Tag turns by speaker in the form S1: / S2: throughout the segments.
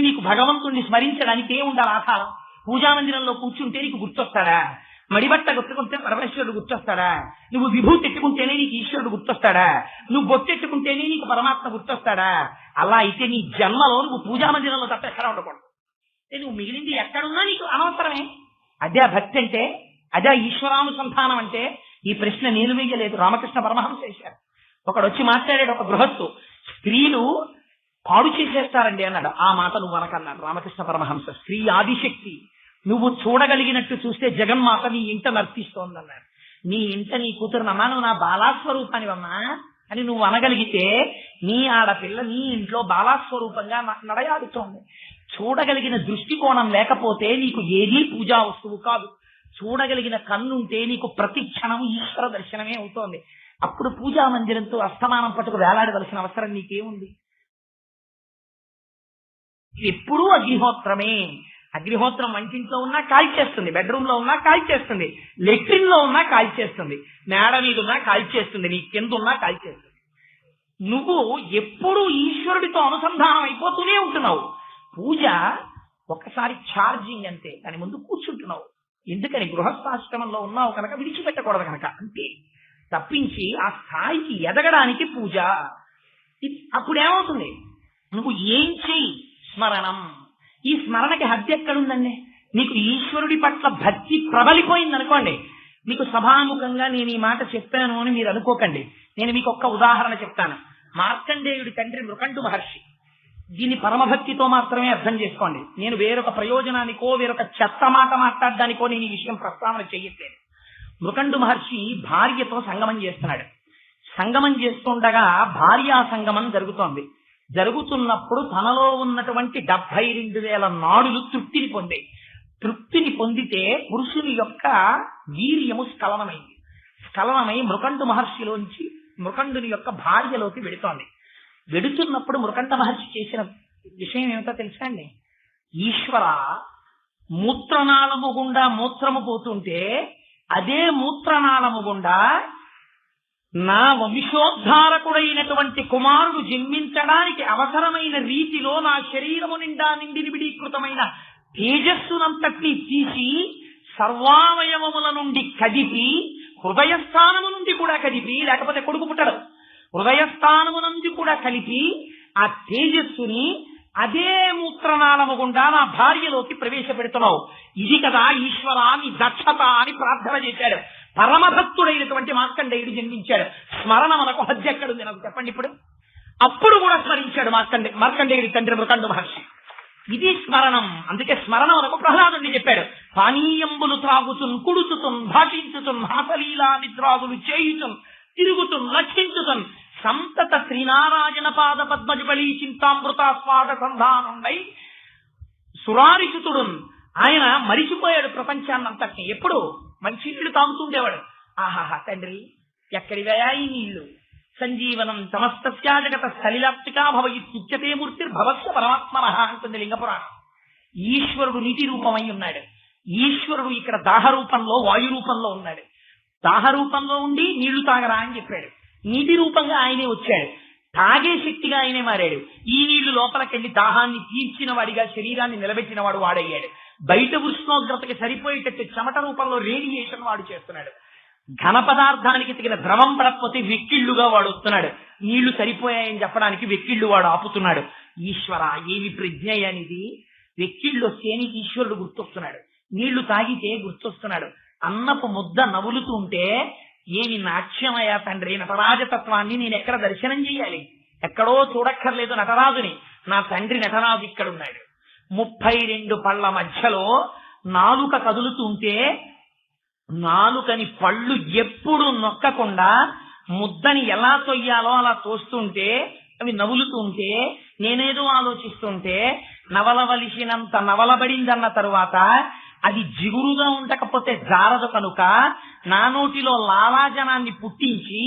S1: నీకు భగవంతుణ్ణి స్మరించడానికి ఏముండాలి ఆధారం? పూజామందిరంలో కూర్చుంటే నీకు గుర్తొస్తాడా? మడిబట్ట గుర్తుకుంటే పరమేశ్వరుడు గుర్తొస్తాడా? నువ్వు విభూతి ఎట్టుకుంటేనే నీకు ఈశ్వరుడు గుర్తొస్తాడా? నువ్వు బొట్టెట్టుకుంటేనే నీకు పరమాత్మ గుర్తొస్తాడా? అలా అయితే నీ జన్మలో నువ్వు పూజామందిరంలో తప్ప ఎక్కడ ఉండకూడదు. నువ్వు మిగిలింది ఎక్కడున్నా నీకు అనవసరమే. అదే భక్తి అంటే, అదే ఈశ్వరానుసంధానం అంటే. ఈ ప్రశ్న నేను వేయలేదు, రామకృష్ణ పరమహంస చేశారు. ఒకడు వచ్చి మాట్లాడాడు, ఒక గృహస్థు, స్త్రీలు పాడు చేసేస్తారండి అన్నాడు. ఆ మాట నువ్వు అనకన్నాడు రామకృష్ణ పరమహంస. స్త్రీ ఆదిశక్తి, నువ్వు చూడగలిగినట్టు చూస్తే జగన్మాత నీ ఇంట నర్తిస్తోందన్నాడు. నీ ఇంట నీ కూతురునమ్మా, నువ్వు నా బాలాస్వరూపానివమ్మా అని నువ్వు అనగలిగితే నీ ఆడపిల్ల నీ ఇంట్లో బాలాస్వరూపంగా నడయాడుతోంది. చూడగలిగిన దృష్టికోణం లేకపోతే నీకు ఏదీ పూజా వస్తువు కాదు. చూడగలిగిన కన్నుంటే నీకు ప్రతి క్షణం ఈశ్వర దర్శనమే అవుతోంది. అప్పుడు పూజా మందిరంతో అస్తమానం పట్టుకు వేలాడవలసిన అవసరం నీకేముంది? ఎప్పుడూ అగ్నిహోత్రమే. అగ్నిహోత్రం వంటింట్లో ఉన్నా కాల్చేస్తుంది, బెడ్రూమ్ లో ఉన్నా కాల్చేస్తుంది, లెట్రిన్ లో ఉన్నా కాల్చేస్తుంది, మేడ మీద ఉన్నా కాల్చేస్తుంది, నీ కింద ఉన్నా కాల్చేస్తుంది. నువ్వు ఎప్పుడూ ఈశ్వరుడితో అనుసంధానం అయిపోతూనే ఉంటున్నావు. పూజ ఒకసారి ఛార్జింగ్ అంతే, దాని ముందు కూర్చుంటున్నావు. ఎందుకని? గృహస్థాశ్రమంలో ఉన్నావు కనుక, విడిచిపెట్టకూడదు కనుక, అంతే. తప్పించి ఆ స్థాయికి ఎదగడానికి పూజ. అప్పుడేమవుతుంది? నువ్వు ఏం చెయ్యి? స్మరణం. ఈ స్మరణకి హద్దు ఎక్కడుందండి? నీకు ఈశ్వరుడి పట్ల భక్తి ప్రబలిపోయింది అనుకోండి. మీకు సభాముఖంగా నేను ఈ మాట చెప్పాను అని మీరు అనుకోకండి. నేను మీకు ఒక్క ఉదాహరణ చెప్తాను. మార్కండేయుడి తండ్రి మృకండు మహర్షి. దీన్ని పరమభక్తితో మాత్రమే అర్థం చేసుకోండి. నేను వేరొక ప్రయోజనానికో వేరొక చెత్త మాట మాట్లాడడానికో నేను ఈ విషయం ప్రస్తావన చెయ్యట్లేదు. మృకండు మహర్షి భార్యతో సంగమం చేస్తున్నాడు. సంగమం చేస్తుండగా భార్యా సంగమం జరుగుతోంది. జరుగుతున్నప్పుడు తనలో ఉన్నటువంటి 72,000 నాడులు తృప్తిని పొందాయి. తృప్తిని పొందితే పురుషుని యొక్క వీర్యము స్ఖలనమైంది. స్ఖలనమై మృకండు మహర్షిలోంచి మృకండుని యొక్క భార్యలోకి వెడుతోంది. వెడుతున్నప్పుడు మృకండ మహర్షి చేసిన విషయం ఏమిటో తెలుసా అండి? ఈశ్వర, మూత్రనాళము గుండా మూత్రము పోతుంటే అదే మూత్రనాళము గుండా నా వంశోద్ధారకుడైనటువంటి కుమారుడు జన్మించడానికి అవసరమైన రీతిలో నా శరీరము నిండా నిండినిబిడీకృతమైన తేజస్సునంతటినీ తీసి సర్వావయవముల నుండి కదిపి, హృదయస్థానము నుండి కూడా కదిపి, లేకపోతే కొడుకు పుట్టడు, హృదయస్థానము నుండి కూడా కలిపి ఆ తేజస్సుని అదే మూత్రనాళము గుండా నా భార్యలోకి ప్రవేశపెడుతున్నావు. ఇది కదా ఈశ్వరా నీ దక్షత అని ప్రార్థన చేశాడు. పరమభక్తుడైనటువంటి మార్కండేయుడు జన్మించాడు. స్మరణ మనకు హద్దు ఎక్కడుంది నాకు చెప్పండి ఇప్పుడు? అప్పుడు కూడా స్మరించాడు మార్కండేయుడి తండ్రి మృకండు మహర్షి. ఇది స్మరణం. అందుకే స్మరణ మనకు ప్రహ్లాదుని చెప్పాడు. పానీయంబులు త్రాగుతున్, కుడుచుతున్, భాషించుతున్, హాసలీలా నిద్రాదులు చేయుతున్, తిరుగుతున్, లక్షించుతున్, సంతత శ్రీనారాయణ పాద పద్మజబలి చింతామృతాస్వాద సంధానుండై సురారిసుతుడున్. ఆయన మరిచిపోయాడు ప్రపంచాన్నంతటినీ. ఎప్పుడు మంచినీళ్లు తాగుతుండేవాడు. ఆహాహా తండ్రి, ఎక్కడివయా ఈ నీళ్లు? సంజీవనం సమస్తస్యా జగత సలిలాప్తికా భవయిత్యుచ్యతే మూర్తిర్భవస్య పరమాత్మన అంటుంది లింగపురాణం. ఈశ్వరుడు నీటి రూపమై ఉన్నాడు. ఈశ్వరుడు ఇక్కడ దాహ రూపంలో, వాయు రూపంలో ఉన్నాడు. దాహ రూపంలో ఉండి నీళ్లు తాగరా అని చెప్పాడు. నీటి రూపంగా ఆయనే వచ్చాడు. తాగే శక్తిగా ఆయనే మారాడు. ఈ నీళ్లు లోపలికెళ్లి దాహాన్ని తీర్చిన వాడిగా శరీరాన్ని నిలబెట్టిన వాడు వాడయ్యాడు. బయట ఉష్ణోగ్రతకి సరిపోయేటట్టు చెమట రూపంలో రేడియేషన్ వాడు చేస్తున్నాడు. ఘన పదార్థానికి తగిన ద్రవం పడకపోతే వెక్కిళ్లుగా వాడు వస్తున్నాడు. నీళ్లు సరిపోయాయని చెప్పడానికి వెక్కిళ్లు వాడు ఆపుతున్నాడు. ఈశ్వర, ఏమి ప్రజ్ఞ అనేది! వెక్కిళ్ళు వస్తే నీకు ఈశ్వరుడు గుర్తొస్తున్నాడు. నీళ్లు తాగితే గుర్తొస్తున్నాడు. అన్నపు ముద్ద నవ్వులుతుంటే ఏమి నాట్యమయ్యా తండ్రి! నటరాజతత్వాన్ని నేను ఎక్కడ దర్శనం చెయ్యాలి? ఎక్కడో చూడక్కర్లేదు నటరాజుని. నా తండ్రి నటరాజు ఇక్కడున్నాడు. 32 పళ్ల మధ్యలో నాలుక కదులుతుంటే నాలుకని పళ్ళు ఎప్పుడు నొక్కకుండా ముద్దని ఎలా తొయ్యాలో అలా తోస్తుంటే అవి నవ్వులుతుంటే నేనేదో ఆలోచిస్తుంటే నవలవలిసినంత నవలబడిందన్న తరువాత అది జిగురుగా ఉండకపోతే జారదు కనుక నా నోటిలో లాలాజనాన్ని పుట్టించి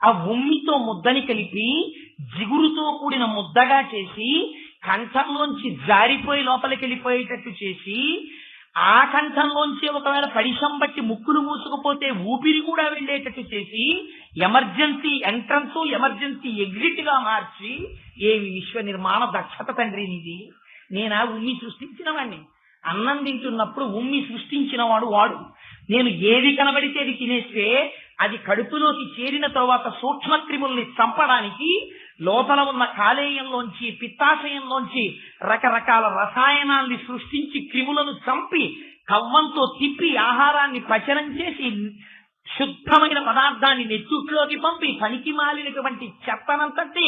S1: ఆ ఉమ్మితో ముద్దని కలిపి జిగురుతో కూడిన ముద్దగా చేసి కంఠంలోంచి జారిపోయి లోపలికి వెళ్ళిపోయేటట్టు చేసి ఆ కంఠంలోంచి ఒకవేళ పరిశం బట్టి ముక్కులు మూసుకుపోతే ఊపిరి కూడా వెళ్ళేటట్టు చేసి ఎమర్జెన్సీ ఎంట్రన్స్, ఎమర్జెన్సీ ఎగ్జిట్ గా మార్చి ఏమి విశ్వ నిర్మాణ దక్షత తండ్రి నీది! నేనా ఉమ్మి సృష్టించిన వాడిని? అన్నం తింటున్నప్పుడు ఉమ్మి సృష్టించిన వాడు. నేను ఏది కనబడితే అది తినేస్తే అది కడుపులోకి చేరిన తరువాత సూక్ష్మక్రిముల్ని చంపడానికి లోపల ఉన్న కాలేయంలోంచి పిత్తాశయంలోంచి రకరకాల రసాయనాల్ని సృష్టించి క్రిములను చంపి కవ్వంతో తిప్పి ఆహారాన్ని పచనం చేసి శుద్ధమైన పదార్థాన్ని నెత్తుట్లోకి పంపి పనికి మాలినటువంటి చెత్తనంతటి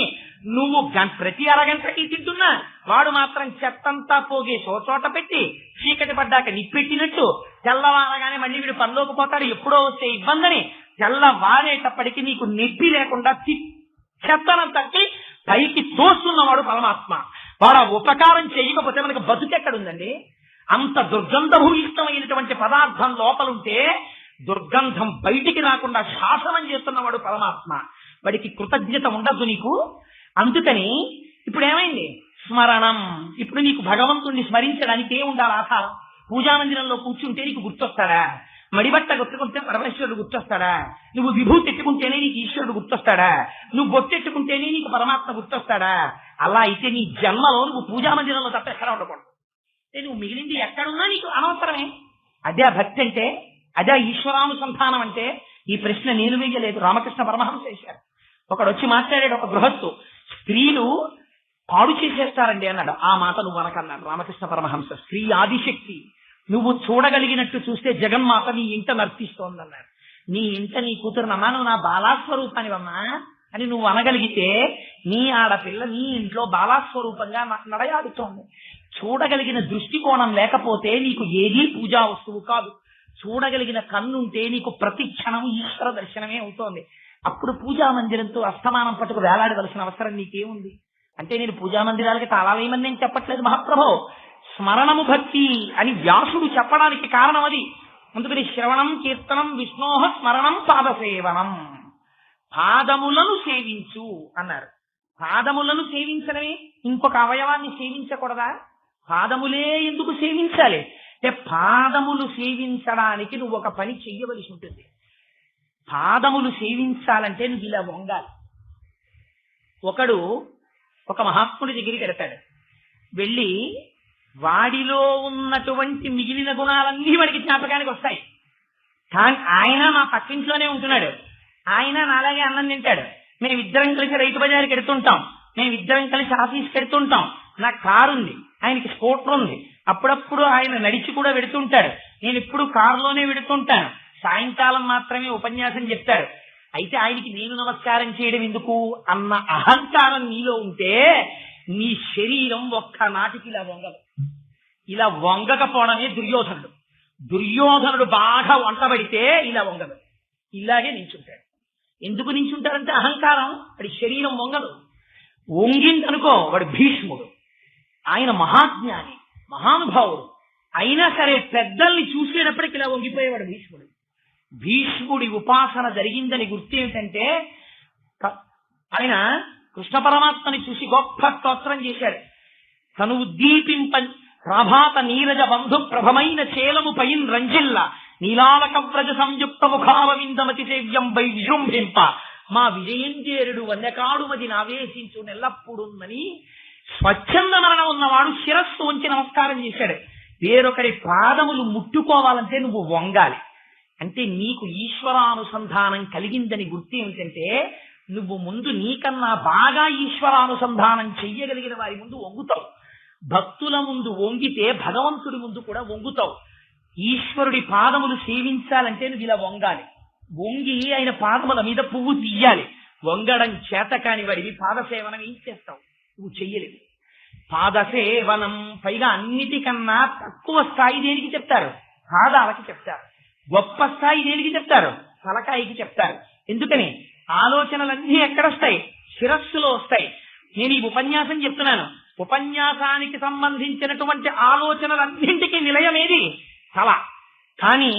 S1: నువ్వు ప్రతి అరగంటకి తింటున్నా వాడు మాత్రం చెత్తంతా పోగే చోట పెట్టి చీకటి పడ్డాక నిప్పెట్టినట్టు తెల్లవారగానే మళ్ళీ వీడు పనిలోకి పోతాడు, ఎప్పుడో వస్తే ఇబ్బందని తెల్లవారేటప్పటికి నీకు నెప్పి లేకుండా చెత్తనంతటి పైకి తోస్తున్నవాడు పరమాత్మ. వాడు ఆ ఉపకారం చేయకపోతే మనకు బతుకెక్కడుందండి? అంత దుర్గంధభూయిష్టమైనటువంటి పదార్థం లోపలుంటే దుర్గంధం బయటికి రాకుండా శాసనం చేస్తున్నవాడు పరమాత్మ. వాడికి కృతజ్ఞత ఉండద్దు నీకు? అందుకని ఇప్పుడు ఏమైంది? స్మరణం. ఇప్పుడు నీకు భగవంతుణ్ణి స్మరించడానికి ఏ ఉండాలి ఆధారం? పూజామందిరంలో కూర్చుంటే నీకు గుర్తొస్తాడా? మడిబట్ట గుర్తుకుంటే పరమేశ్వరుడు గుర్తొస్తాడా? నువ్వు విభూతి ఎట్టుకుంటేనే నీకు ఈశ్వరుడు గుర్తొస్తాడా? నువ్వు బొట్టెట్టుకుంటేనే నీకు పరమాత్మ గుర్తొస్తాడా? అలా అయితే నీ జన్మలో నువ్వు పూజామందిరంలో తప్ప ఎక్కడ ఉండకూడదు. నువ్వు మిగిలింది ఎక్కడున్నా నీకు అనవసరమే. అదే భక్తి అంటే, అదే ఈశ్వరానుసంధానం అంటే. ఈ ప్రశ్న నేను వేయలేదు, రామకృష్ణ పరమహంస చేశారు. ఒకడు వచ్చి మాట్లాడాడు, ఒక గృహస్థు, స్త్రీలు పాడు చేసేస్తారండి అన్నాడు. ఆ మాట నువ్వు అనకన్నాడు రామకృష్ణ పరమహంస. స్త్రీ ఆదిశక్తి, నువ్వు చూడగలిగినట్టు చూస్తే జగన్మాత నీ ఇంట నర్తిస్తోందన్నాడు. నీ ఇంట నీ కూతురునమ్మా, నువ్వు నా బాలాస్వరూపానివమ్మా అని నువ్వు అనగలిగితే నీ ఆడపిల్ల నీ ఇంట్లో బాలాస్వరూపంగా నడయాడుతోంది. చూడగలిగిన దృష్టికోణం లేకపోతే నీకు ఏదీ పూజా వస్తువు కాదు. చూడగలిగిన కన్నుంటే నీకు ప్రతి క్షణం ఈశ్వర దర్శనమే అవుతోంది. అప్పుడు పూజా మందిరంతో అస్తమానం పట్టుకు వేలాడవలసిన అవసరం నీకేముంది? అంటే నేను పూజా మందిరాలకి తాళాలేయమని నేను చెప్పట్లేదు మహాప్రభో. స్మరణము భక్తి అని వ్యాసుడు చెప్పడానికి కారణం అది. అందుకని శ్రవణం కీర్తనం విష్ణోహ స్మరణం పాదసేవనం. పాదములను సేవించు అన్నారు. పాదములను సేవించడమే, ఇంకొక అవయవాన్ని సేవించకూడదా? పాదములే ఎందుకు సేవించాలి అంటే పాదములు సేవించడానికి నువ్వు ఒక పని చెయ్యవలసి ఉంటుంది. పాదములు సేవించాలంటే నువ్వు ఇలా వంగాలి. ఒకడు ఒక మహాత్ముడి దగ్గరికి వెడతాడు. వెళ్ళి వాడిలో ఉన్నటువంటి మిగిలిన గుణాలన్నీ వాడికి జ్ఞాపకానికి వస్తాయి. కానీ ఆయన మా పక్కింట్లోనే ఉంటున్నాడు, ఆయన నాలాగే అన్నం తింటాడు, మేమిద్దరం కలిసి రైతు బజార్కి ఎడుతుంటాం, మేమిద్దరం కలిసి ఆఫీస్కి ఎడుతుంటాం, నాకు కారు ఉంది, ఆయనకి స్కూటర్ ఉంది, అప్పుడప్పుడు ఆయన నడిచి కూడా వెడుతుంటాడు, నేను ఇప్పుడు కారులోనే వెడుతుంటాను, సాయంకాలం మాత్రమే ఉపన్యాసం చెప్తాడు. అయితే ఆయనకి నేను నమస్కారం చేయడం ఎందుకు అన్న అహంకారం నీలో ఉంటే నీ శరీరం ఒక్క నాటికి ఇలా వంగదు. ఇలా వంగకపోవడమే దుర్యోధనుడు. దుర్యోధనుడు బాగా వంటబడితే ఇలా వంగదు, ఇలాగే నించుంటాడు. ఎందుకు నించుంటాడంటే అహంకారం, వాడి శరీరం వంగదు. వంగిందనుకో వాడు భీష్ముడు, ఆయన మహాజ్ఞాని మహానుభావుడు, అయినా సరే పెద్దల్ని చూసేటప్పటికి ఇలా వంగిపోయేవాడు భీష్ముడు. భీష్ముడి ఉపాసన జరిగిందని గుర్తు ఏమిటంటే ఆయన కృష్ణ పరమాత్మని చూసి గొప్ప స్తోత్రం చేశాడు. తను ఉద్దీపింప ప్రభాత నీరజ బంధు ప్రభమైన చేలము పైన్ రంజిల్ల నీలాలక వ్రజ సంయుక్త ముఖారవిందమతి సేవ్యం వై విజృంభింప మా విజయంజేరుడు వన్యకాడు మది నావేశించు నెల్లప్పుడున్నని స్వచ్ఛంద మరణం ఉన్నవాడు శిరస్సు ఉంచి నమస్కారం చేశాడు. వేరొకరి పాదములు ముట్టుకోవాలంటే నువ్వు వంగాలి. అంటే నీకు ఈశ్వరానుసంధానం కలిగిందని గుర్తు ఏమిటంటే నువ్వు ముందు నీకన్నా బాగా ఈశ్వరానుసంధానం చెయ్యగలిగిన వారి ముందు వంగుతావు. భక్తుల ముందు వంగితే భగవంతుడి ముందు కూడా వంగుతావు. ఈశ్వరుడి పాదములు సేవించాలంటే నువ్వు ఇలా వంగాలి. వంగి ఆయన పాదముల మీద పువ్వు తీయాలి. వంగడం చేత కాని వాడివి పాదసేవనం ఏం చేస్తావు? నువ్వు చెయ్యలేవు. పాదసేవనం పైగా అన్నిటికన్నా తక్కువ స్థాయి దేనికి చెప్తారు? పాదాలకి చెప్తారు. గొప్ప స్థాయి దేనికి చెప్తారు? తలకాయికి చెప్తారు. ఎందుకని? ఆలోచనలన్నీ ఎక్కడొస్తాయి? శిరస్సులో వస్తాయి. నేను ఈ ఉపన్యాసం చెప్తున్నాను, ఉపన్యాసానికి సంబంధించినటువంటి ఆలోచనలన్నింటికీ నిలయమేది? తల. కానీ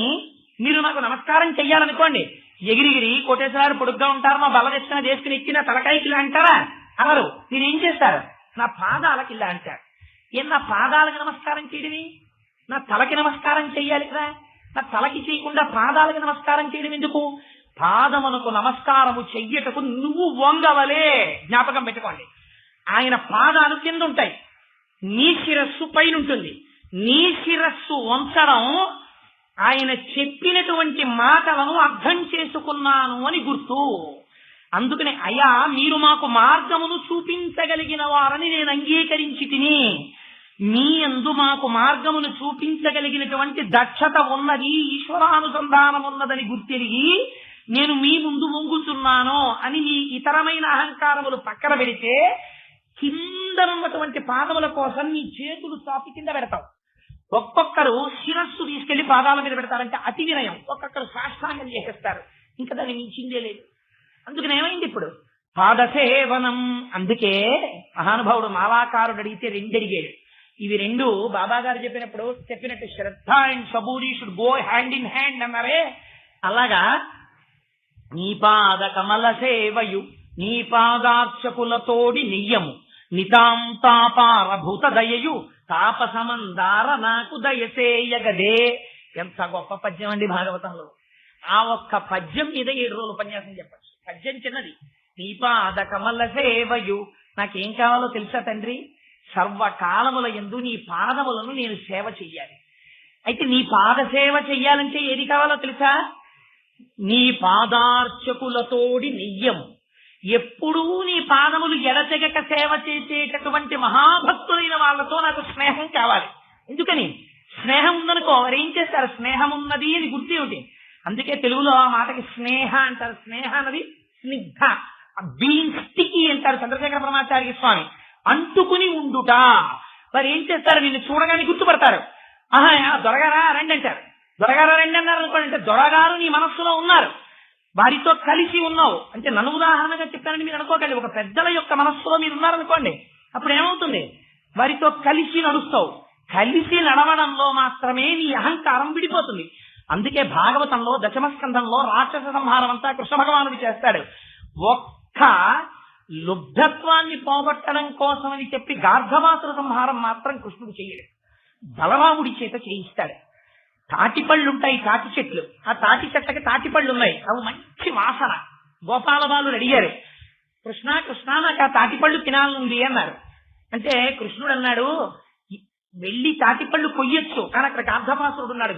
S1: మీరు నాకు నమస్కారం చెయ్యాలనుకోండి, ఎగిరిగిరి కోటేశ్వరారు పొడుగ్గా ఉంటారు, మా బల తెచ్చిన చేసుకుని ఎక్కిన తలకాయకి ఇలా అంటారా? అనరు. మీరేం చేస్తారు? నా పాదాలకి ఇలా అంటారు. నా పాదాలకి నమస్కారం చేయడమే, నా తలకి నమస్కారం చెయ్యాలి కదా. నా తలకి చేయకుండా పాదాలకి నమస్కారం చేయడం ఎందుకు? పాదమునకు నమస్కారము చెయ్యటకు నువ్వు వంగవలే. జ్ఞాపకం పెట్టుకోండి. ఆయన పాదాలు కింద ఉంటాయి, నీ శిరస్సు పైన ఉంటుంది. నీ శిరస్సు వంచడం ఆయన చెప్పినటువంటి మాటలను అర్థం చేసుకున్నాను అని గుర్తు. అందుకని అయ్యా మీరు మాకు మార్గమును చూపించగలిగిన వారని నేను అంగీకరించి తిని, మీ యందు మాకు మార్గమును చూపించగలిగినటువంటి దక్షత ఉన్నది, ఈశ్వరానుసంధానం ఉన్నదని గుర్తిరిగి నేను మీ ముందు వంగుతున్నాను అని నీ ఇతరమైన అహంకారములు పక్కన పెడితే కిందనున్నటువంటి పాదముల కోసం నీ చేతులు చాపి కింద పెడతావు. ఒక్కొక్కరు శిరస్సు తీసుకెళ్లి పాదాల మీద పెడతారంటే అతి వినయం. ఒక్కొక్కరు సాష్టాంగం చేసేస్తారు. ఇంకా దాన్ని మించిందే లేదు. అందుకని ఏమైంది ఇప్పుడు పాదసేవనం. అందుకే మహానుభావుడు మాలాకారుడు అడిగితే 2 అడిగాడు. ఇవి 2 బాబా గారు చెప్పినట్టు shraddha and saburi should go hand in hand అన్నారే, అలాగా నీ పాద కమల సేవయు నీ పాదార్చకులతోడి నియ్యము నితాంతాపారభూత దయయు తాపసమందార నాకు దయసేయగదే. ఎంత గొప్ప పద్యం అండి భాగవతంలో. ఆ ఒక్క పద్యం మీద 7 రోజులు ఉపన్యాసం చెప్పచ్చు. పద్యం చిన్నది. నీ పాద కమల సేవయు, నాకేం కావాలో తెలుసా తండ్రి? సర్వకాలముల యందు నీ పాదములను నేను సేవ చెయ్యాలి. అయితే నీ పాద సేవ చెయ్యాలంటే ఏది కావాలో తెలుసా? నీ పాదార్చకులతోడి నియ్యము. ఎప్పుడూ నీ పాదములు ఎడతెగక సేవ చేసేటటువంటి మహాభక్తులైన వాళ్ళతో నాకు స్నేహం కావాలి. ఎందుకని? స్నేహం ఉందనుకో వారు ఏం చేస్తారు? స్నేహం ఉన్నది అని గుర్తు ఏమిటి? అందుకే తెలుగులో ఆ మాటకి స్నేహ అంటారు. స్నేహ అన్నది స్నిగ్ధ, బీయింగ్ స్టికీ అంటారు చంద్రశేఖర పరమాచార్య స్వామి. అంటుకుని ఉండుట. వారు ఏం చేస్తారు? నిన్ను చూడగానే గుర్తుపడతారు. ఆహా దొరగారా రండి అంటారు. దొరగారా రండి అన్నారు అనుకోండి, అంటే దొరగారు నీ మనస్సులో ఉన్నారు, వారితో కలిసి ఉన్నావు అంటే. నన్ను ఉదాహరణగా చెప్పానని మీరు అనుకోకండి. ఒక పెద్దల యొక్క మనస్సులో మీరు ఉన్నారనుకోండి, అప్పుడు ఏమవుతుంది? వారితో కలిసి నడుస్తావు. కలిసి నడవడంలో మాత్రమే నీ అహంకారం విడిపోతుంది. అందుకే భాగవతంలో దశమస్కంధంలో రాక్షస సంహారం అంతా కృష్ణ భగవానుడు చేస్తాడు. ఒక్క లుబ్ధత్వాన్ని పోగొట్టడం కోసమని చెప్పి గార్ధవాసుర సంహారం మాత్రం కృష్ణుడు చేయడు, బలరాముడి చేత చేయిస్తాడు. తాటిపళ్ళుంటాయి, తాటి చెట్లు. ఆ తాటి చెట్లకి తాటిపళ్ళు ఉన్నాయి, అవి మంచి వాసన. గోపాల బాలుడు అడిగారు, కృష్ణ కృష్ణ నాకు ఆ తాటిపళ్ళు తినాలనుంది అన్నారు. అంటే కృష్ణుడు అన్నాడు, వెళ్ళి తాటిపళ్ళు కొయ్యొచ్చు, కానీ అక్కడ గార్ధవాసురుడు ఉన్నాడు,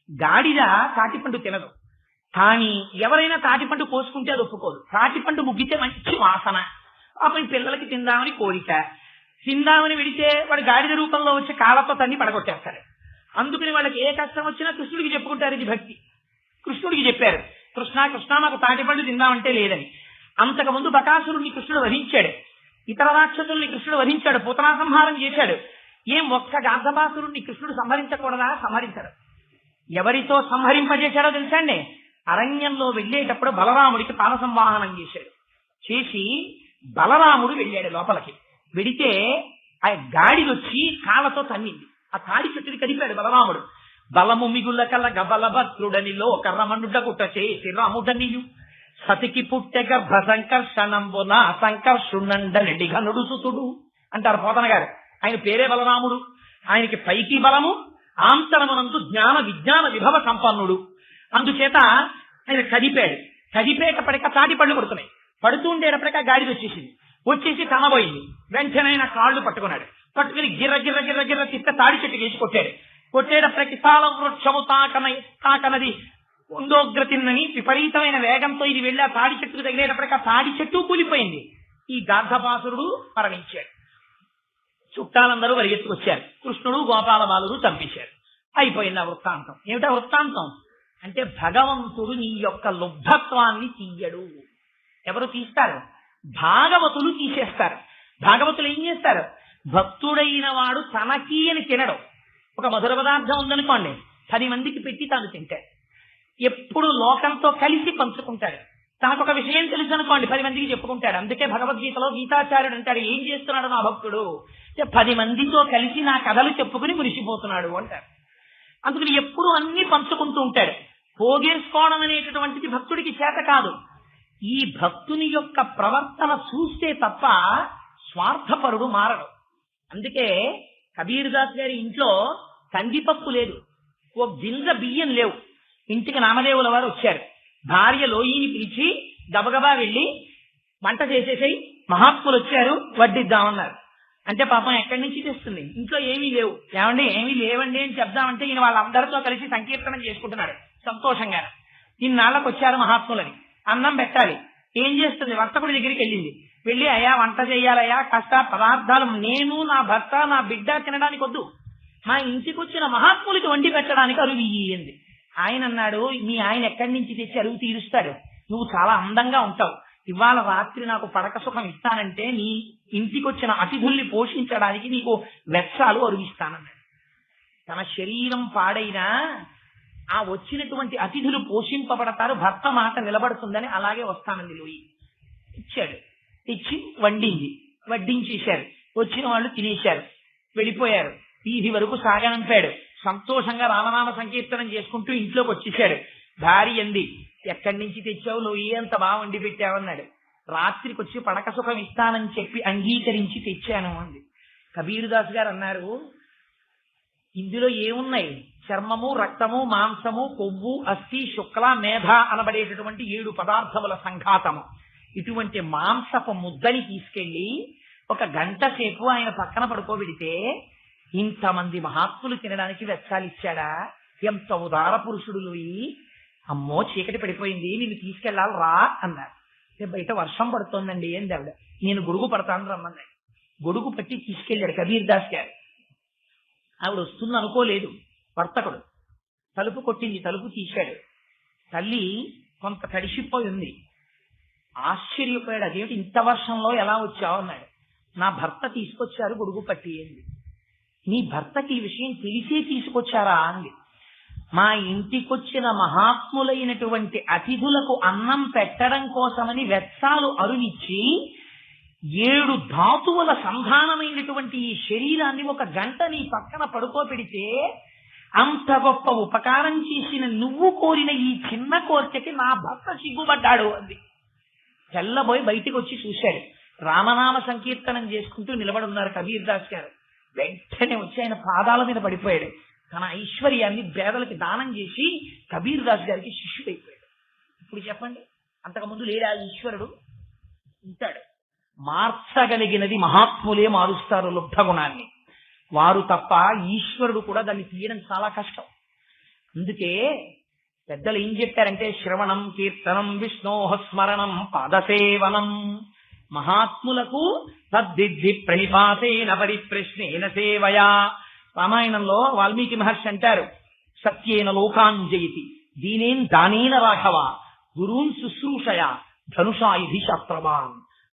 S1: గాడిద తాటిపండు తినదు. కానీ ఎవరైనా తాటిపండు కోసుకుంటే అది ఒప్పుకోదు. తాటిపండు ముగ్గితే మంచి వాసన, అప్పుడు పిల్లలకి తిందామని కోరిక. తిందామని విడితే వాడు గాడిద రూపంలో వచ్చి కాళ్ళతో తన్ని పడగొట్టేస్తాడు. అందుకని వాళ్ళకి ఏ కష్టం వచ్చినా కృష్ణుడికి చెప్పుకుంటారు. ఇది భక్తి. కృష్ణుడికి చెప్పారు, కృష్ణ కృష్ణ మాకు తాటిపండు తిందామంటే లేదని. అంతకుముందు బకాసురుణ్ణి కృష్ణుడు వధించాడు, ఇతర రాక్షసుల్ని కృష్ణుడు వధించాడు, పూతనా సంహారం చేశాడు. ఏం ఒక్క గార్ధపాసురుణ్ణి కృష్ణుడు సంహరించకూడదా? సంహరించాడు. ఎవరితో సంహరింపజేశాడో తెలుసండి? అరణ్యంలో వెళ్ళేటప్పుడు బలరాముడికి పాల సంవాహనం చేసి బలరాముడు వెళ్ళాడు లోపలికి. వెడితే ఆ గాడిదొచ్చి కాళ్ళతో తన్నింది. ఆ తాడి చెట్టుని కదిపాడు బలరాముడు. బలము మిగుల కల గబల భద్రుడనిలో కర్రమనుడ గుట్ట చేసి రాముడనియు సతికి పుట్టె గర్భ సంకర్షణంబున సంకర్షుణండలి ఘనుడు సుతుడు అంటారు పోతన గారు. ఆయన పేరే బలరాముడు. ఆయనకి పైకి బలము, ఆంతరమునందు జ్ఞాన విజ్ఞాన విభవ సంపన్నుడు. అందుచేత ఆయన కదిపేటప్పటిక తాటి పళ్ళు పడుతున్నాయి. పడుతుండేటప్పటిక గాడిద వచ్చేసి తనబోయింది. వెంటనే ఆయన కాళ్ళు పట్టుకున్నాడు. పట్టుకుని గిర్ర గిర్ర గిర్ర గిర్ర తిప్ప తాడి చెట్టు వేసి కొట్టాడు. కొట్టేటప్పటికి తాళ వృక్షము తాకనది ఉందోగ్రతిన్నని విపరీతమైన వేగంతో ఇది వెళ్ళి ఆ తాడి చెట్టుకు తగిలేటప్పటికి ఆ తాడి చెట్టు కూలిపోయింది. ఈ గార్ధపాసురుడు మరణించాడు. చుట్టాలందరూ పరిగెత్తుకొచ్చారు. కృష్ణుడు గోపాల బాలుడు చంపించారు. అయిపోయింది ఆ వృత్తాంతం. ఏమిటా వృత్తాంతం అంటే, భగవంతుడు నీ యొక్క లుబ్ధత్వాన్ని తీయడు. ఎవరు తీస్తారు? భాగవతులు తీసేస్తారు. భాగవతులు ఏం చేస్తారు? భక్తుడైన వాడు తనకి అని తినడం. ఒక మధుర పదార్థం ఉందనుకోండి, 10 మందికి పెట్టి తాను తింటాడు. ఎప్పుడు లోకంతో కలిసి పంచుకుంటాడు. తనకొక విషయం తెలుసు అనుకోండి, 10 మందికి చెప్పుకుంటాడు. అందుకే భగవద్గీతలో గీతాచార్యుడు అంటాడు, ఏం చేస్తున్నాడు నా భక్తుడు? 10 మందితో కలిసి నా కథలు చెప్పుకుని మురిసిపోతున్నాడు అంటారు. అందుకని ఎప్పుడు అన్ని పంచుకుంటూ ఉంటాడు. పోగేసుకోవడం అనేటటువంటిది భక్తుడికి చేత కాదు. ఈ భక్తుని యొక్క ప్రవర్తన చూస్తే తప్ప స్వార్థపరుడు మారడు. అందుకే కబీర్ దాస్ గారి ఇంట్లో కందిపప్పు లేదు, ఓ గింజ బియ్యం లేవు. ఇంటికి నామదేవుల వారు వచ్చారు. భార్య లోయిని పిలిచి గబగబా వెళ్ళి వంట చేసేసాయి, మహాత్ములు వచ్చారు వడ్డిద్దామన్నారు. అంటే పాపం ఎక్కడి నుంచి తెస్తుంది, ఇంట్లో ఏమీ లేవు. ఏమండి ఏమీ లేవండి అని చెప్దామంటే ఈయన వాళ్ళందరితో కలిసి సంకీర్తనం చేసుకుంటున్నాడు సంతోషంగా. ఇన్నాళ్ళకు వచ్చారు మహాత్ములని, అన్నం పెట్టాలి. ఏం చేస్తుంది, వర్తకుడి దగ్గరికి వెళ్ళింది. వెళ్ళి అయ్యా వంట చేయాలయ్యా, కాస్త పదార్థాలు నేను నా భర్త నా బిడ్డ తినడానికి వద్దు, మా ఇంటికి వచ్చిన మహాత్ములకి వండి పెట్టడానికి అరువు ఇయ్యింది. ఆయన అన్నాడు, మీ ఆయన ఎక్కడి నుంచి తెచ్చి అరువు తీరుస్తాడు, నువ్వు చాలా అందంగా ఉంటావు, ఇవాళ రాత్రి నాకు పడక సుఖం ఇస్తానంటే నీ ఇంటికి వచ్చిన అతిథుల్ని పోషించడానికి నీకు వెచ్చాలు అరువిస్తానన్నాడు. తన శరీరం పాడైనా ఆ వచ్చినటువంటి అతిథులు పోషింపబడతారు, భర్త మాట నిలబడుతుందని అలాగే వస్తానంది లోయి. ఇచ్చాడు, ఇచ్చి వండింది, వడ్డించేశారు. వచ్చిన వాళ్ళు తినేశారు, వెళ్ళిపోయారు. వీధి వరకు సాగనంపాడు. సంతోషంగా రామనామ సంకీర్తనం చేసుకుంటూ ఇంట్లోకి వచ్చేసాడు. భార్య అంది, ఎక్కడి నుంచి తెచ్చావు లోయి, అంత బాగా వండి పెట్టావన్నాడు. రాత్రికి వచ్చి పడక సుఖం ఇస్తానని చెప్పి అంగీకరించి తెచ్చాను అంది. కబీరుదాస్ గారు అన్నారు, ఇందులో ఏమున్నాయి, చర్మము రక్తము మాంసము కొవ్వు అస్థి శుక్ల మేధ అనబడేటటువంటి 7 పదార్థముల సంఘాతము. ఇటువంటి మాంసపు ముద్దని తీసుకెళ్లి 1 గంట సేపు ఆయన పక్కన పడుకోబెడితే ఇంతమంది మహాత్ములు తినడానికి వెచ్చాలిచ్చాడా, ఎంత ఉదార పురుషుడు లోయి. అమ్మో చీకటి పడిపోయింది, నిన్ను తీసుకెళ్లాలి రా అన్నారు. బయట వర్షం పడుతోందండి అంది ఆవిడ. నేను గొడుగు పడతాను రమ్మన్నాడు. గొడుగు పట్టి తీసుకెళ్లాడు కబీర్ దాస్ గారు. ఆవిడ వస్తుంది అనుకోలేదు. వర్తకుడు తలుపు కొట్టింది, తలుపు తీశాడు. తల్లి కొంత తడిసిపోయి ఉంది. ఆశ్చర్యపోయాడు, అదేమిటి ఇంత వర్షంలో ఎలా వచ్చావు అన్నాడు. నా భర్త తీసుకొచ్చారు గొడుగు పట్టి అంది. నీ భర్తకి ఈ విషయం తెలిసే తీసుకొచ్చారా అంది. మా ఇంటికొచ్చిన మహాత్ములైనటువంటి అతిథులకు అన్నం పెట్టడం కోసమని వెచ్చాలు అరువిచ్చి 7 ధాతువుల సంధానమైనటువంటి ఈ శరీరాన్ని 1 గంట నీ పక్కన పడుకోబెడితే అంత గొప్ప ఉపకారం చేసిన నువ్వు కోరిన ఈ చిన్న కోరికకి నా భర్త సిగ్గుపడ్డాడు అంది. తెల్లబోయి బయటికి వచ్చి చూశాడు. రామనామ సంకీర్తనం చేసుకుంటూ నిలబడున్నారు కబీర్ దాస్ గారు. వెంటనే వచ్చి ఆయన పాదాల మీద పడిపోయాడు. తన ఐశ్వర్యాన్ని పేదలకి దానం చేసి కబీర్ దాస్ గారికి శిష్యుడైపోయాడు. ఇప్పుడు చెప్పండి, అంతకుముందు లేడా ఈశ్వరుడు? ఉంటాడు. మార్చగలిగినది మహాత్ములే మారుస్తారు లుబ్ధ గుణాన్ని. వారు తప్ప ఈశ్వరుడు కూడా దాన్ని తీయడం చాలా కష్టం. అందుకే పెద్దలు ఏం చెప్పారంటే, శ్రవణం కీర్తనం విష్ణోః స్మరణం పాదసేవనం. మహాత్ములకు తద్దిద్ధి ప్రణిపాతేన పరిప్రశ్నేన సేవయా. రామాయణంలో వాల్మీకి మహర్షి అంటారు, సత్యేన లోకాంజయతి దీనేం దానేన రాఘవ గురూన్ శుశ్రూషయ ధనుషాయుధి శాస్త్రవాన్.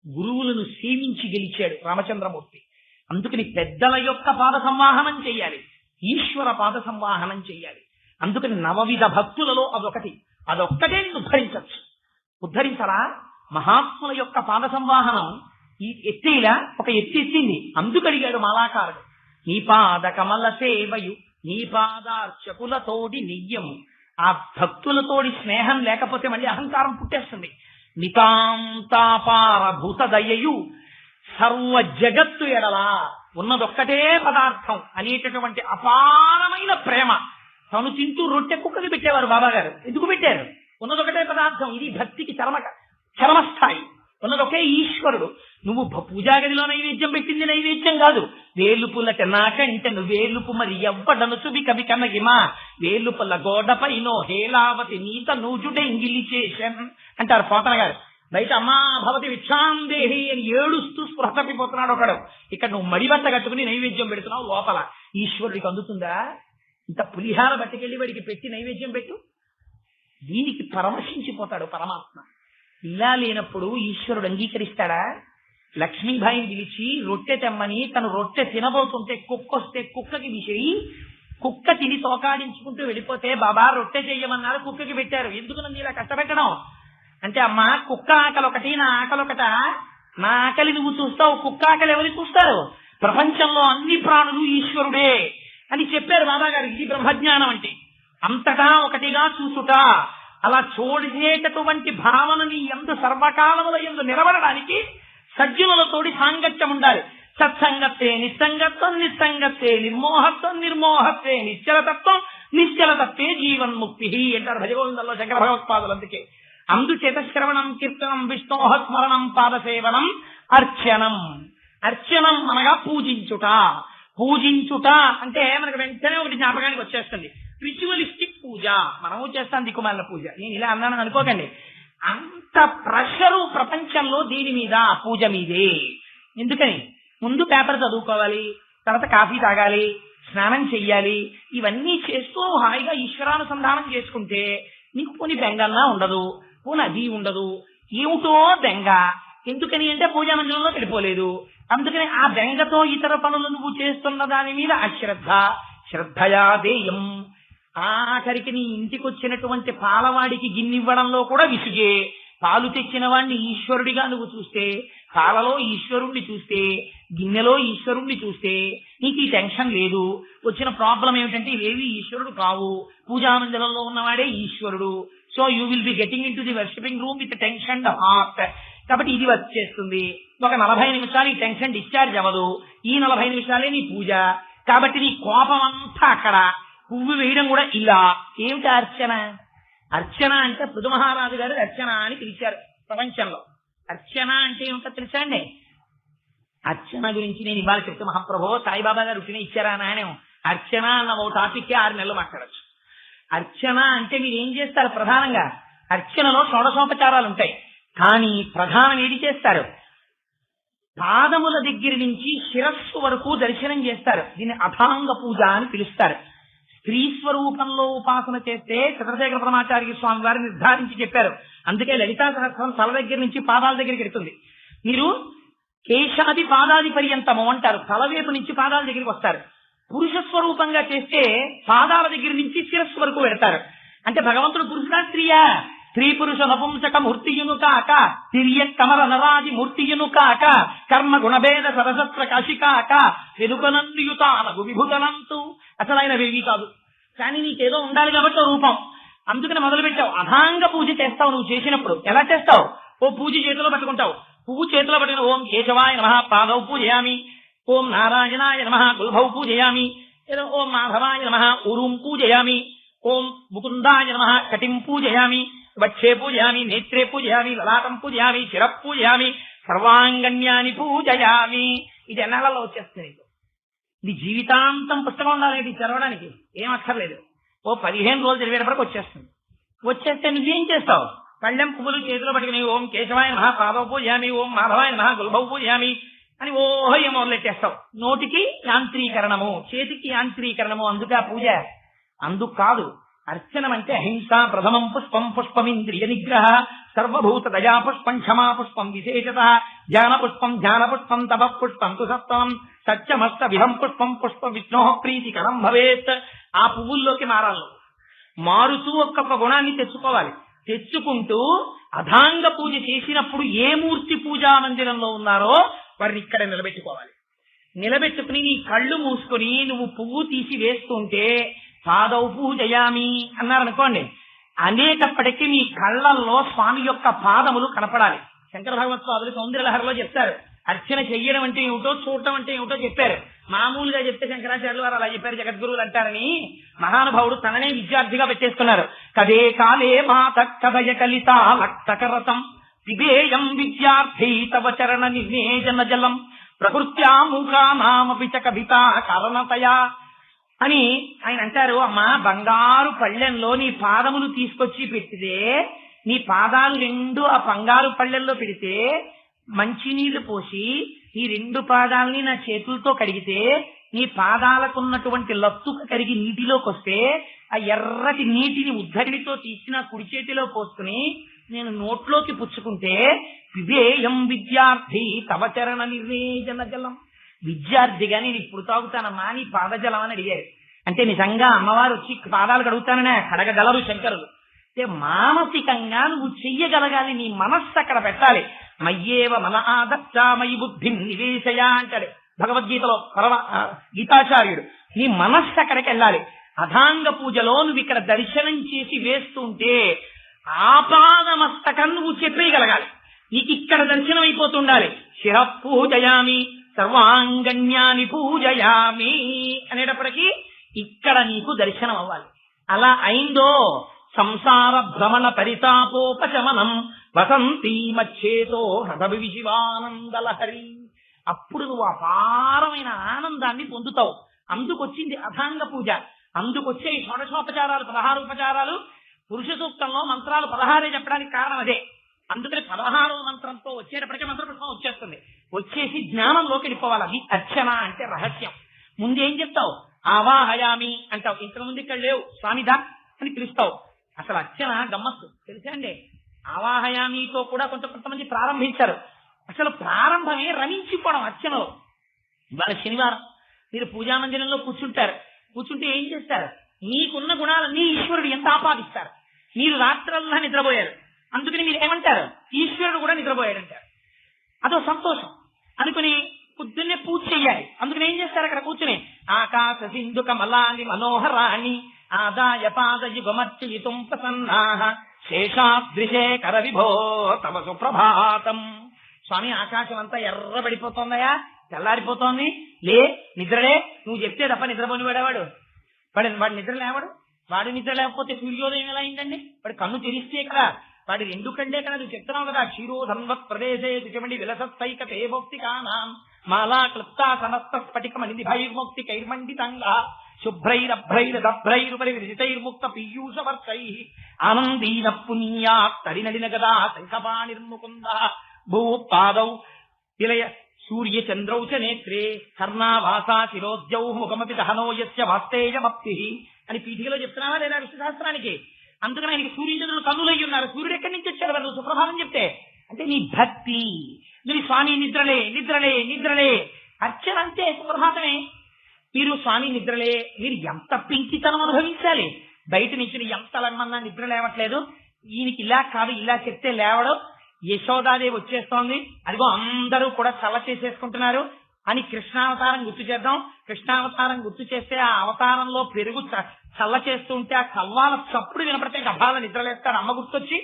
S1: గురువులను సేవించి గెలిచాడు రామచంద్రమూర్తి. అందుకని పెద్దల యొక్క పాద సంవాహనం చెయ్యాలి, ఈశ్వర పాద సంవాహనం చెయ్యాలి. అందుకని 9 భక్తులలో అదొక్కటే ఉద్ధరించచ్చు. ఉద్ధరించరా? మహాత్ముల యొక్క పాద సంవాహనం ఈ ఎత్తేలా ఒక ఎత్తింది. అందుకడిగాడు మాలాకారుడు, నీ పాద కమల సేవయు నీ పాదార్చకులతోడి నియ్యము. ఆ భక్తులతోడి స్నేహం లేకపోతే మళ్ళీ అహంకారం పుట్టేస్తుంది. నితాంతాపార భూత దయయు సర్వ జగత్తు ఎడలా ఉన్నదొక్కటే పదార్థం అనేటటువంటి అపారమైన ప్రేమ. తను తింటూ రొట్టె కుక్కకి పెట్టేవారు బాబాగారు. ఎందుకు పెట్టారు? ఉన్నదొకటే పదార్థం. ఇది భక్తికి చరమస్థాయి. ఉన్నదొకే ఈశ్వరుడు. నువ్వు పూజా గదిలో నైవేద్యం పెట్టింది నైవేద్యం కాదు. వేలుపులట నాకంటే వేలుపు మరి ఎవ్వడను సుబి కవి కనగిమా వేలుపుల గోడపైనో హేలావతి నీత నూజుడే ఇంగిలి చేశాను అంటారు పోతన గారు. బయట అమ్మా భవతి విక్షాందేహి అని ఏడుస్తూ స్పృహ తప్పిపోతున్నాడు ఒకడు. ఇక్కడ నువ్వు మడిబట్ట కట్టుకుని నైవేద్యం పెడుతున్నావు. లోపల ఈశ్వరుడికి అందుతుందా? ఇంత పులిహార బట్టికెళ్ళి వాడికి పెట్టి నైవేద్యం పెట్టు. దీనికి పరమశించిపోతాడు పరమాత్మ. ఇలా లేనప్పుడు ఈశ్వరుడు అంగీకరిస్తాడా? లక్ష్మీబాయిని పిలిచి రొట్టె తెమ్మని, తను రొట్టె తినబోతుంటే కుక్కొస్తే కుక్కకి విసిరి కుక్క తిని తోకాడించుకుంటూ వెళ్ళిపోతే బాబా రొట్టె చెయ్యమన్నారు, కుక్కకి పెట్టారు. ఎందుకు నన్ను ఇలా కష్టపెట్టడం అంటే, అమ్మా కుక్క ఆకలి ఒకటి నా ఆకలి ఒకట. నా ఆకలి నువ్వు చూస్తావు, కుక్క ఆకలి ఎవరు చూస్తారు? ప్రపంచంలో అన్ని ప్రాణులు ఈశ్వరుడే అని చెప్పారు బాబాగారు. ఇది బ్రహ్మజ్ఞానం అంటే. అంతటా ఒకటిగా చూసుట. అలా చూడేటటువంటి భావనని ఎందు సర్వకాలముల ఎందు నిలబడడానికి సజ్జనులతోటి సాంగత్యం ఉండాలి. సత్సంగత్వే నిస్సంగత్వం, నిస్సంగత్వే నిర్మోహత్వం, నిర్మోహత్వే నిశ్చలతత్వం, నిశ్చలతత్వే జీవన్ముక్తి అంటారు భజగోవిందంలో శంకర భగవత్పాదులు. అందుచేత శ్రవణం కీర్తనం విష్ణోః స్మరణం పాదసేవనం అర్చనం. అర్చనం అనగా పూజించుట. పూజించుట అంటే మనకు వెంటనే ఒకటి జ్ఞాపకానికి వచ్చేస్తుంది, రిచువలిస్టిక్ పూజ. మనము చేస్తాం దిక్కుమాలిన పూజ. నేను ఇలా అన్నాను అనుకోకండి, అంత ప్రెషరు ప్రపంచంలో దీని మీద, పూజ మీదే. ఎందుకని ముందు పేపర్ చదువుకోవాలి, తర్వాత కాఫీ తాగాలి, స్నానం చెయ్యాలి, ఇవన్నీ చేస్తూ హాయిగా ఈశ్వరానుసంధానం చేసుకుంటే నీకు పోని బెంగన్నా ఉండదు, పోని అది ఉండదు. ఏమిటో బెంగ. ఎందుకని అంటే పూజా మందిరంలో గడిపోలేదు, అందుకని ఆ బెంగతో ఇతర పనులు నువ్వు చేస్తున్న దాని మీద అశ్రద్ధ. శ్రద్ధయా దేయం. ఆఖరికి నీ ఇంటికి వచ్చినటువంటి పాలవాడికి గిన్నెవ్వడంలో కూడా విసుగే. పాలు తెచ్చిన వాడిని ఈశ్వరుడిగా నువ్వు చూస్తే, పాలలో ఈశ్వరుణ్ణి చూస్తే, గిన్నెలో ఈశ్వరుణ్ణి చూస్తే నీకు ఈ టెన్షన్ లేదు. వచ్చిన ప్రాబ్లం ఏమిటంటే ఇవేవి ఈశ్వరుడు కావు, పూజామందిరంలో ఉన్నవాడే ఈశ్వరుడు. So you will be getting in to the worshipping room with tension heart. కాబట్టి ఇది వచ్చేస్తుంది. ఒక 40 నిమిషాలు ఈ టెన్షన్ డిశ్చార్జ్ అవ్వదు, ఈ 40 నిమిషాలే నీ పూజ. కాబట్టి నీ కోపం అంతా అక్కడ. పువ్వు వేయడం కూడా ఇలా. ఏమిటి అర్చన? అర్చన అంటే పృథు మహారాజు గారు అర్చన అని పిలిచారు ప్రపంచంలో. అర్చన అంటే ఏమిటో తెలుసా అండి? అర్చన గురించి నేను ఇవాళ చెప్తే, మహాప్రభో సాయిబాబా గారు రుచిని ఇచ్చారా అని అర్చన అన్న ఓ టాపిక్ 6 నెలలు మాట్లాడచ్చు. అర్చన అంటే మీరు ఏం చేస్తారు? ప్రధానంగా అర్చనలో షోడశోపచారాలు ఉంటాయి, కానీ ప్రధానం ఏది చేస్తారు? పాదముల దగ్గర నుంచి శిరస్సు వరకు దర్శనం చేస్తారు. దీన్ని అథాంగ పూజ అని పిలుస్తారు. స్త్రీ స్వరూపంలో ఉపాసన చేస్తే చంద్రశేఖర పరమాచార్య స్వామి వారు నిర్ధారించి చెప్పారు. అందుకే లలితా సహస్రం తల దగ్గర నుంచి పాదాల దగ్గరికి వెళ్తుంది. మీరు కేశాది పాదాది పర్యంతము అంటారు, తలవేపు నుంచి పాదాల దగ్గరికి వస్తారు. పురుష స్వరూపంగా చేస్తే పాదాల దగ్గర నుంచి శిరస్సు వరకు పెడతారు. అంటే భగవంతుడు పురుషుడా స్త్రీయా? స్త్రీ పురుష నపుంసక మూర్తియును కాక, తిరియ కమల నరాజి మూర్తియును కాక, కర్మ గుణభేద సరసత్ర కాశి కాక, వెనుకనందుయుతానగు విభుతలంతు. అసలు ఆయన వేవి కాదు, కానీ నీకేదో ఉండాలి కాబట్టి రూపం. అందుకని మొదలు పెట్టావు. అథాంగ పూజ చేస్తావు. నువ్వు చేసినప్పుడు ఎలా చేస్తావు? ఓ పూజ చేతిలో పట్టుకుంటావు. పువ్వు చేతిలో పట్టుకుని ఓం కేశవాయ నమః పాదౌ పూజయామి, ఓం నారాయణాయ నమః గుల్భౌ పూజయామి, ఏదో ఓం మాధవాయ నమః ఊరుం పూజయామి, ఓం ముకుందాయ నమః కటిం పూజయామి, వక్షే పూజయామి, నేత్రే పూజయామి, లలాటం పూజయామి, శిర పూజయామి, సర్వాంగణ్యాన్ని పూజయామి. ఇది ఎన్నాళ్ళలో వచ్చేస్తుంది. ఇది జీవితాంతం పుస్తకం ఉండాలి చదవడానికి, ఏం అక్కర్లేదు. ఓ 15 రోజులు చదివేటప్పటికి వచ్చేస్తుంది. వచ్చేస్తే నువ్వేం చేస్తావు? పళ్ళెం పువ్వులు చేతిలో పట్టుకుని ఓం కేశవాయ నమః పాదౌ పూజయామి, ఓం మాధవాయ నమః గుల్భౌ పూజయామి అని ఓహయ్య మొదలెట్టేస్తావు. నోటికి యాంత్రీకరణము, చేతికి యాంత్రీకరణము. అందుకే ఆ పూజ. అందుకు కాదు. అర్చనం అంటే అహింస ప్రథమం పుష్పం, పుష్పమింద్రియ నిగ్రహ, సర్వభూత దయా పుష్పం, క్షమా పుష్పం విశేషత, జ్ఞాన పుష్పం, ధ్యాన పుష్పం, తప పుష్పం తు సత్వం, సత్యమస్త విహం పుష్పం, పుష్ప విష్ణో ప్రీతికరం భవేత్. ఆ పువ్వుల్లోకి మారాలి. మారుతూ ఒక్కొక్క గుణాన్ని తెచ్చుకోవాలి. తెచ్చుకుంటూ అథాంగ పూజ చేసినప్పుడు ఏ మూర్తి పూజా మందిరంలో ఉన్నారో వారిని ఇక్కడ నిలబెట్టుకోవాలి. నిలబెట్టుకుని నీ కళ్ళు మూసుకొని నువ్వు పువ్వు తీసి వేస్తుంటే పాదౌ పూజయామి అన్నారనుకోండి, అనేటప్పటికీ మీ కళ్ళల్లో స్వామి యొక్క పాదములు కనపడాలి. శంకర భగవత్పాదులు సౌందర్యలహరిలో చెప్తారు, అర్చన చెయ్యడం అంటే ఏమిటో చూడటం అంటే ఏమిటో చెప్పారు. మామూలుగా చెప్తే శంకరాచార్యులు వారు అలా చెప్పారు, జగద్గురువులు అంటారని. మహానుభావుడు తననే విద్యార్థిగా పెట్టేసుకున్నారు. కదే కాలే మాత కథయ కలిత లక్తకరతం పిబేయం విద్యార్థి తవ చరణ నిర్వేజన జలం ప్రకృత్యా మూకానామపి చ కవితా కారణతయా అని ఆయన అంటారు. అమ్మా, బంగారు పళ్ళెంలో నీ పాదములు తీసుకొచ్చి పెడితే, నీ పాదాలు 2 ఆ బంగారు పళ్ళెంలో పెడితే, మంచినీళ్లు పోసి ఈ 2 పాదాలని నా చేతులతో కడిగితే, నీ పాదాలకున్నటువంటి లత్తుక కరిగి నీటిలోకి వస్తే, ఆ ఎర్రటి నీటిని ఉద్ధరితో తీసి నా కుడి చేతిలో పోసుకుని నేను నోట్లోకి పుచ్చుకుంటే, వివేయం విద్యార్థి తవ చరణ నిర్వేజన జలం. విద్యార్థిగా నేను ఇప్పుడు తాగుతానమ్మా నీ పాదజలం అని అడిగారు. అంటే నిజంగా అమ్మవారు వచ్చి పాదాలు కడుగుతాననే కడగగలరు శంకరులు. అంటే మానసికంగా నువ్వు చెయ్యగలగాలి. నీ మనస్సు అక్కడ పెట్టాలి. మయ్యేవ మన ఆదర్శామయి బుద్ధి నివేశయ అంటాడు భగవద్గీతలో గీతాచార్యుడు. నీ మనస్సు అక్కడికి వెళ్ళాలి. అథాంగ పూజలో నువ్వు ఇక్కడ దర్శనం చేసి వేస్తుంటే ఆపాదమస్తకం నువ్వు చెప్పేయగలగాలి. నీకు ఇక్కడ దర్శనం అయిపోతుండాలి. శిర పూజయామి, సర్వాంగణ్యాన్ని పూజయామి అనేటప్పటికీ ఇక్కడ నీకు దర్శనం అవ్వాలి. అలా అయిందో సంసార భ్రమణ పరితాపోపశమనం వసంతీ మచ్చేతో హృదవి శివానందలహరి. అప్పుడు నువ్వు అపారమైన ఆనందాన్ని పొందుతావు. అందుకొచ్చింది అథాంగ పూజ. అందుకొచ్చే ఈ షోడశోపచారాలు 16 ఉపచారాలు పురుష సూక్తంలో మంత్రాలు 16 చెప్పడానికి కారణం అదే. అందుకని 16వ మంత్రంతో వచ్చేటప్పటికే మంత్రపుష్పం వచ్చేస్తుంది. వచ్చేసి జ్ఞానంలోకి వెళ్ళిపోవాలి. అది అర్చన అంటే రహస్యం. ముందేం చెప్తావు? ఆవాహయామి అంటావు. ఇంతకుముందు ఇక్కడ లేవు స్వామిదా అని పిలుస్తావు. అసలు అర్చన గమ్మత్తు తెలుసా అండి. ఆవాహయామితో కూడా కొంతమంది ప్రారంభించారు. అసలు ప్రారంభమే రమించిపోవడం అర్చనలో. ఇవాళ శనివారం మీరు పూజామందిరంలో కూర్చుంటే ఏం చేస్తారు? మీకున్న గుణాలన్నీ ఈశ్వరుడు ఎంత ఆపాదిస్తారు. మీరు రాత్రల్లా నిద్రపోయారు, అందుకని మీరు ఏమంటారు? ఈశ్వరుడు కూడా నిద్రపోయాడంటారు. అదో సంతోషం అనుకుని పొద్దున్నే పూజ చెయ్యాలి. అందుకని ఏం చేస్తారు? అక్కడ కూర్చుని ఆకాశ సింధు కమలాని మనోహరాణి ఆదాయ పాదయుగమర్చయితుం ప్రసన్నాః శేషాద్రిశేఖర విభో తవ సుప్రభాతం. స్వామి ఆకాశం అంతా ఎర్రబడిపోతుందయా, తెల్లారిపోతోంది, లే నిద్రలే. నువ్వు చెప్తే తప్ప నిద్రపోని వాడేవాడు వాడు నిద్ర లేవాడు. వాడు నిద్ర లేకపోతే సూర్యోదయం ఎలా అయిందండి? వాడు కన్ను తెరిస్తే కదా, వాడి 2 కళ్ళే కదా. నువ్వు చెప్తున్నావు కదా, క్షీరోధన్వత్ ప్రదేశే దుచమణి విలసైకతే భౌక్తికానాం మాలా క్లుప్తా సమస్త స్ఫటికమణి భైర్ముక్తి కైర్మండితంగా శుభ్రైరభ్రైరదభ్రైరుపరి విజితైర్ముక్త పీయూషవర్షై ఆనందీన పునీయా తరినడిన గదా శంఖపాణిర్ముకుంద భూపాదౌ విలయ సూర్య చంద్రౌ చ నేత్రే కర్ణావాసా శిరోద్యౌ ముఖమపి దహనో యస్య వాస్తేయమప్తి అని పీఠికలో చెప్తున్నావా లేదా విష్ణు శాస్త్రానికి? అందుకని ఆయనకి సూర్యచంద్రులు కన్నులై ఉన్నారు. సూర్యుడు ఎక్కడి నుంచి వచ్చాడు? నువ్వు సుప్రభాతం చెప్తే అంటే నీ భక్తి. నువ్వు స్వామి నిద్రలే నిద్రలే నిద్రలే అర్చన అంతే సుప్రభాతమే. మీరు స్వామి నిద్రలే, మీరు ఎంత పింకితనం అనుభవించాలి. బయట నుంచి ఎంత లగ్మన్నా నిద్ర లేవట్లేదు, ఈయనకి ఇలా కాదు ఇలా చెప్తే లేవడం. యశోదాదేవి వచ్చేస్తోంది, అదిగో అందరూ కూడా చల్ల చేసేసుకుంటున్నారు అని కృష్ణావతారం గుర్తు చేద్దాం. కృష్ణావతారం గుర్తు చేస్తే ఆ అవతారంలో పెరుగు చల్ల చేస్తూ ఉంటే ఆ కవ్వాల చప్పుడు వినపడితే గభాల నిద్రలేస్తారు అమ్మ గుర్తొచ్చి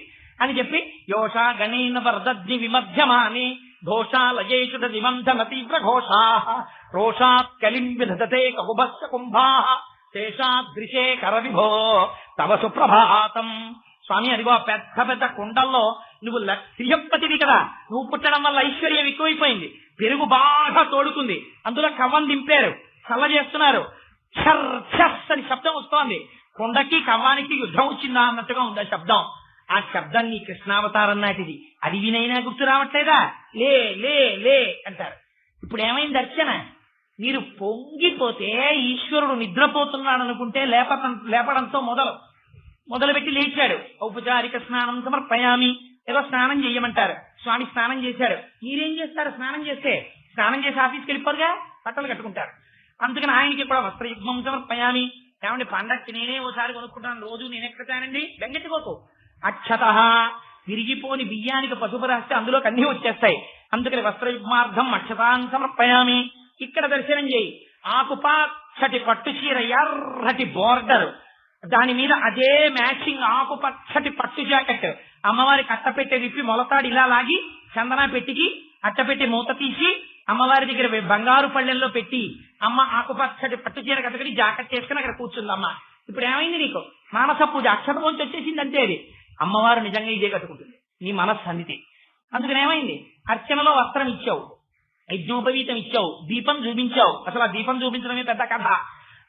S1: అని చెప్పి యోషా గణేన వరదగ్ని విమధ్యమాని ఘోషాలయేషుడ నిబంధన తీవ్ర ఘోషా రోషాత్ కలిం విధతే కకుభస్య కుంభా శేషాదృశే కర విభో తవ సుప్రభాతం. స్వామి అదిగో పెద్ద పెద్ద కుండల్లో నువ్వు శ్రీహంపతివి కదా, నువ్వు పుట్టడం వల్ల ఐశ్వర్యం ఎక్కువైపోయింది, పెరుగు బాగా తోడుకుంది, అందులో కవ్వం దింపారు, చల్ల చేస్తున్నారు, ఛర్ ఛస్ అని శబ్దం వస్తోంది. కుండకి కవ్వానికి యుద్ధం వచ్చిందా అన్నట్టుగా ఉంది ఆ శబ్దం. ఆ శబ్దం నీ కృష్ణావతారం నాటిది, అది వినైనా గుర్తు రావట్లేదా? లే లే లే అంటారు. ఇప్పుడు ఏమైంది అర్చన? మీరు పొంగిపోతే ఈశ్వరుడు నిద్రపోతున్నాడు అనుకుంటే లేపడంతో మొదలుపెట్టి లేచాడు. ఔపచారిక స్నానం సమర్పయామి, ఏదో స్నానం చేయమంటారు. స్వామి స్నానం చేశారు. మీరేం చేస్తారు? స్నానం చేసి ఆఫీస్కి వెళ్ళిపోరుగా, బట్టలు కట్టుకుంటారు. అందుకని ఆయనకి కూడా వస్త్రయుగ్మం సమర్పయామి. ఏమండి పండక్కి నేనే ఓసారి కొనుక్కుంటాను, రోజు నేను ఎక్కతానండి, బెంగెట్టుకోకు. అక్షత విరిగిపోని బియ్యానికి పసుపు రాస్తే అందులోకి అన్ని వచ్చేస్తాయి. అందుకని వస్త్రయుగ్మార్థం అక్షతాన్ సమర్పయామి. ఇక్కడ దర్శనం చేయి. ఆకుపచ్చటి పట్టు చీర, ఎర్రటి బోర్డర్, దాని మీద అదే మ్యాచింగ్ ఆకుపచ్చటి పట్టు జాకెట్, అమ్మవారి కట్టపెట్టె విప్పి మొలతాడు ఇలా లాగి చందన పెట్టికి అట్టపెట్టి మూత తీసి అమ్మవారి దగ్గర బంగారు పళ్ళెల్లో పెట్టి అమ్మ ఆకుపచ్చటి పట్టు చీర కట్టుకుని జాకెట్ చేసుకుని అక్కడ కూర్చుందమ్మ. ఇప్పుడు ఏమైంది? నీకు మానస పూజ అక్షతలోంచి వచ్చేసింది అంతే. అది అమ్మవారు నిజంగా ఇదే కట్టుకుంటుంది, నీ మనస్సు అందితే. అందుకని ఏమైంది? అర్చనలో వస్త్రం ఇచ్చావు, యజ్ఞోపవీతం ఇచ్చావు, దీపం చూపించావు. అసలు ఆ దీపం చూపించడమే పెద్ద కథ.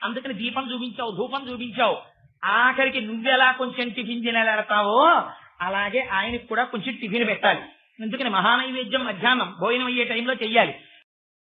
S1: అందుకని దీపం చూపించావు, ధూపం చూపించావు. ఆఖరికి నువ్వెలా కొంచెం టిఫిన్ తినేలాడతావో అలాగే ఆయనకు కూడా కొంచెం టిఫిన్ పెట్టాలి. అందుకని మహానైవేద్యం మధ్యాహ్నం భోజనం అయ్యే టైంలో చెయ్యాలి.